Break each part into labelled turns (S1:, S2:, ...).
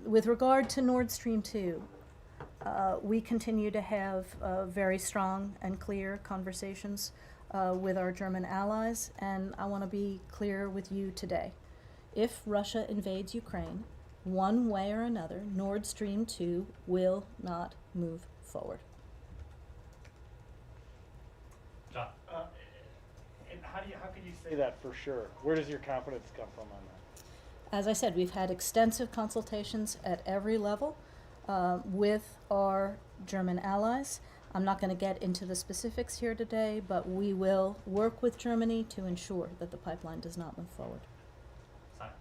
S1: with regard to Nordstream 2, we continue to have very strong and clear conversations with our German allies, and I want to be clear with you today. If Russia invades Ukraine, one way or another, Nord Stream 2 will not move forward.
S2: John?
S3: And how can you say that for sure? Where does your confidence come from on that?
S1: As I said, we've had extensive consultations at every level with our German allies. I'm not going to get into the specifics here today, but we will work with Germany to ensure that the pipeline does not move forward.
S2: Simon?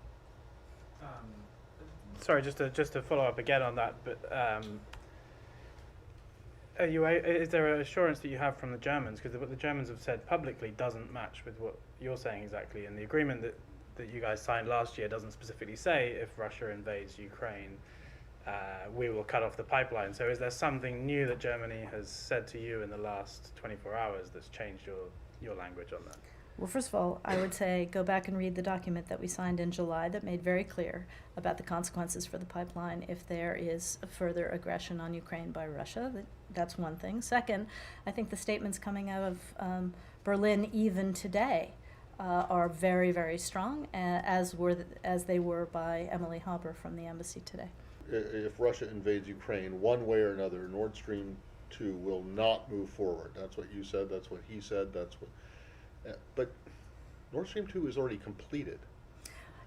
S4: Sorry, just to follow up again on that, but is there an assurance that you have from the Germans? Because what the Germans have said publicly doesn't match with what you're saying exactly, and the agreement that you guys signed last year doesn't specifically say if Russia invades Ukraine, we will cut off the pipeline. So is there something new that Germany has said to you in the last 24 hours that's changed your language on that?
S1: Well, first of all, I would say go back and read the document that we signed in July that made very clear about the consequences for the pipeline if there is a further aggression on Ukraine by Russia. That's one thing. Second, I think the statements coming out of Berlin even today are very, very strong, as they were by Emily Haber from the embassy today.
S5: If Russia invades Ukraine, one way or another, Nord Stream 2 will not move forward. That's what you said, that's what he said, that's what... but Nord Stream 2 is already completed.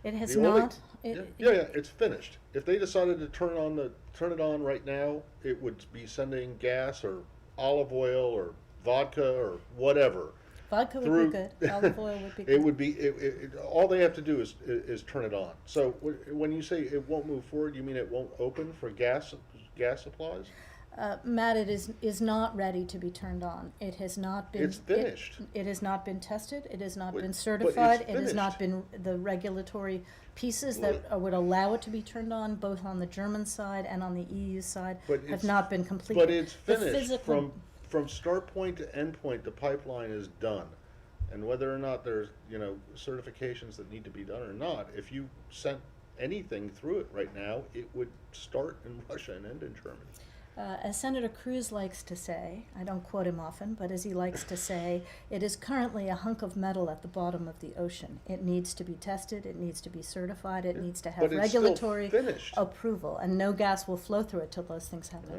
S1: It has not...
S5: It's finished. If they decided to turn it on right now, it would be sending gas or olive oil or vodka or whatever.
S1: Vodka would be good. Olive oil would be good.
S5: It would be. All they have to do is turn it on. So when you say it won't move forward, you mean it won't open for gas supplies?
S1: Matt, it is not ready to be turned on. It has not been.
S5: It's finished.
S1: It has not been tested. It has not been
S5: But
S1: certified.
S5: it's
S1: It has not
S5: finished.
S1: been the regulatory pieces that would allow it to be turned on, both on the German side and on the EU side, have not been completed.
S5: But it's
S1: The
S5: finished
S1: physical-
S5: from start point to end point. The pipeline is done, and whether or not there's certifications that need to be done or not, if you sent anything through it right now, it would start in Russia and end in Germany.
S1: As Senator Cruz likes to say, I don't quote him often, but as he likes to say, it is currently a hunk of metal at the bottom of the ocean. It needs to be tested, it needs to be certified, it needs to have
S5: But it's still
S1: regulatory
S5: finished.
S1: approval, and no gas will flow through it till those things happen.